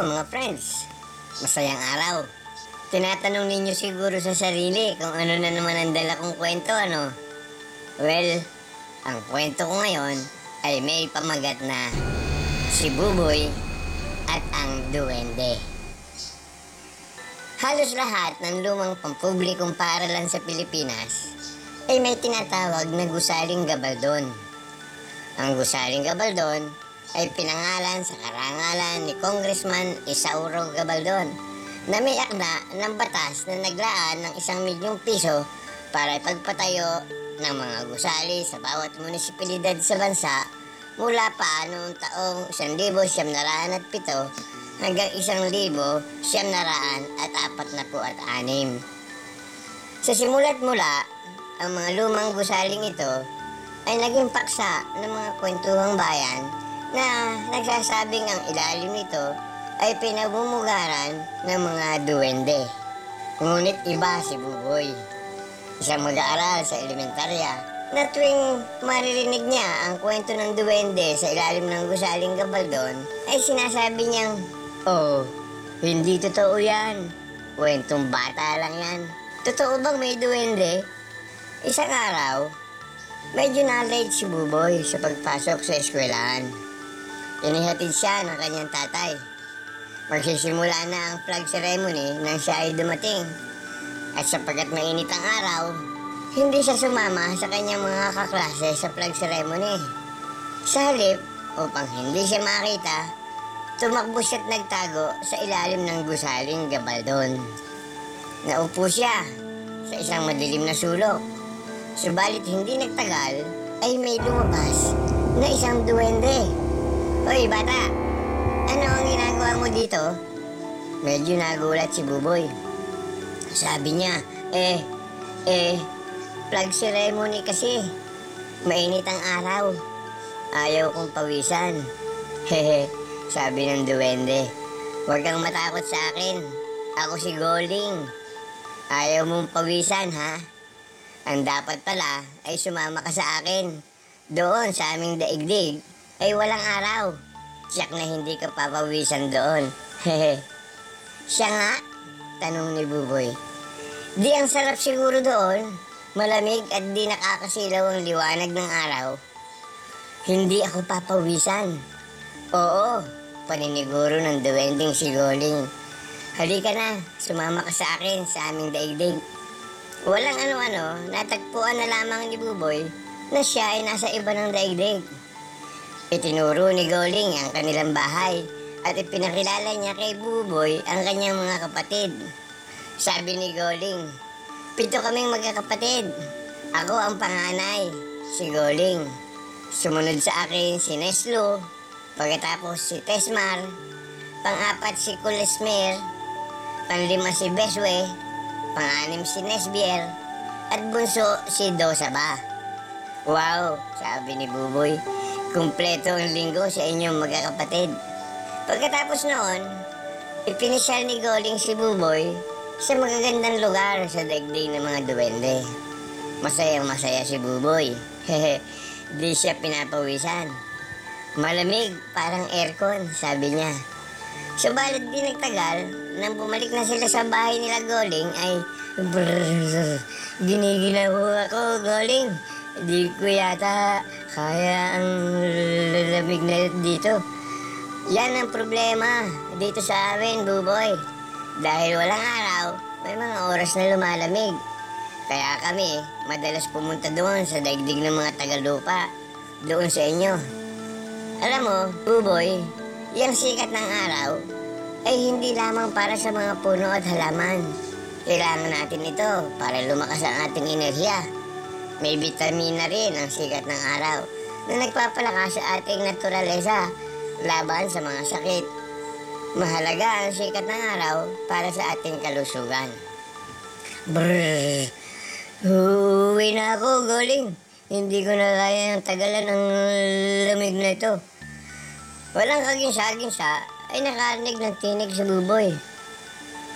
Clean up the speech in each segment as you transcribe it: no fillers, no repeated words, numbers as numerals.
mga friends, masayang araw. Tinatanong ninyo siguro sa sarili kung ano na naman ang dala kong kwento, ano? Well, ang kwento ko ngayon ay may pamagat na si Buboy at ang Duwende. Halos lahat ng lumang pampublikong paaralan sa Pilipinas ay may tinatawag na gusaling gabaldon. Ang gusaling gabaldon ay pinangalan sa karangalan ni Congressman Isauro Gabaldon na may akda ng batas na naglaan ng 1,000,000 piso para ipagpatayo ng mga gusali sa bawat munisipalidad sa bansa mula pa noong taong 1907 hanggang 1946. Sa simula't mula, ang mga lumang gusaling ito ay naging paksa ng mga kwentuhang bayan na nagsasabing ang ilalim nito ay pinabumugaran ng mga duwende. Ngunit iba si Buboy, isang mag-aaral sa elementarya, na tuwing maririnig niya ang kwento ng duwende sa ilalim ng gusaling gabaldon, ay sinasabi niyang, "Oh, hindi totoo yan. Kwentong bata lang yan. Totoo bang may duwende?" Isang araw, medyo na-late si Buboy sa pagpasok sa eskwelahan. Inihatid siya ng kanyang tatay. Magsisimula na ang flag ceremony nang siya ay dumating. At sapagkat mainit ang araw, hindi siya sumama sa kanyang mga kaklase sa flag ceremony. Sa halip, upang hindi siya makita, tumakbo siya't nagtago sa ilalim ng gusaling gabaldon. Naupo siya sa isang madilim na sulok. Subalit hindi nagtagal ay may lumabas na isang duwende. "Hoy bata, ano ang ginagawa mo dito?" Medyo nagulat si Buboy. Sabi niya, flag ceremony kasi. Mainit ang araw. Ayaw kong pawisan." "Hehe," sabi ng duwende. "Huwag kang matakot sa akin. Ako si Goling. Ayaw mong pawisan, ha? Ang dapat pala ay sumama ka sa akin. Doon sa aming daigdig ay walang araw. Tiyak na hindi ka papawisan doon." "Hehe." "Siya nga?" tanong ni Buboy. "Di ang sarap siguro doon. Malamig at di nakakasilaw ang liwanag ng araw." "Hindi ako papawisan." "Oo," paniniguro ng duwending si Goling. "Halika na, sumama ka sa akin sa aming daigdig." Walang ano-ano, natagpuan na lamang ni Buboy na siya ay nasa iba ng daigdig. Itinuro ni Goling ang kanilang bahay at ipinakilala niya kay Buboy ang kanyang mga kapatid. Sabi ni Goling, 7 kaming magkakapatid. Ako ang panganay, si Goling. Sumunod sa akin si Neslo, pagkatapos si Tesmar, pang-4 si Kulesmer, pang-5 si Beswe, pang-6 si Nesbier, at bunso si Dosaba. "Wow," sabi ni Buboy. "Kumpleto ang linggo sa inyong magkakapatid." Pagkatapos noon, ipinisyal ni Goling si Buboy sa magagandang lugar sa daigdig ng mga duwende. Masayang-masaya si Buboy. Di siya pinapawisan. Malamig, parang aircon, sabi niya. Subalit di nagtagal, nang bumalik na sila sa bahay nila Goling ay, "Brrrr, giniginaw ako, Goling. Di ko yata kaya ang lamig na dito." "Yan ang problema dito sa amin, Buboy. Dahil walang araw, may mga oras na lumalamig. Kaya kami madalas pumunta doon sa daigdig ng mga tagalupa, doon sa inyo. Alam mo, Buboy, yung sikat ng araw ay hindi lamang para sa mga puno at halaman. Kailangan natin ito para lumakas ang ating enerhiya. May vitamina rin ang sikat ng araw na nagpapalakas sa ating naturaleza laban sa mga sakit. Mahalaga ang sikat ng araw para sa ating kalusugan." "Brrrr, uuwi na ako, Goling. Hindi ko na kaya ang tagalan ng lamig na ito." Walang kaginsa-ginsa ay nakarinig ng tinig sa Buboy.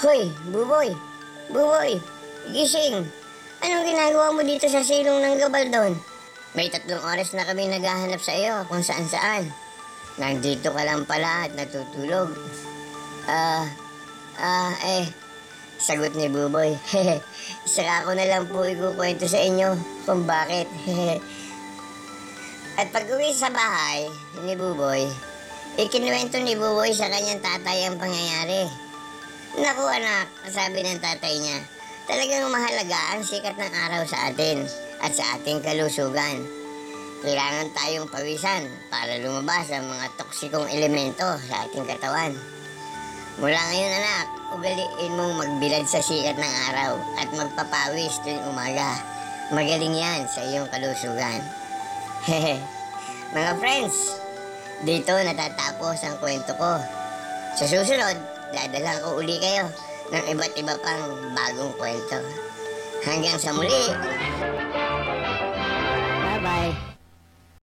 "Hoy, Buboy! Buboy! Gising! Anong ginagawa mo dito sa silong ng gabaldon? May 3 oras na kami naghahanap sa iyo kung saan-saan. Nandito ka lang pala at natutulog." Ah, sagot ni Buboy. Saka ko na lang po ikukwento sa inyo kung bakit. At pag uwi sa bahay ni Buboy, ikinuwento ni Buboy sa kanyang tatay ang pangyayari. Naku anak, sabi ng tatay niya, talagang mahalaga ang sikat ng araw sa atin at sa ating kalusugan. Kailangan tayong pawisan para lumabas ang mga toksikong elemento sa ating katawan. Mula ngayon anak, ugaliin mong magbilad sa sikat ng araw at magpapawis tuwing umaga. Magaling yan sa iyong kalusugan. Hehe. Mga friends, dito natatapos ang kwento ko. Sa susunod, dadalang ko uli kayo ng iba't iba pang bagong kwento. Hanggang sa muli!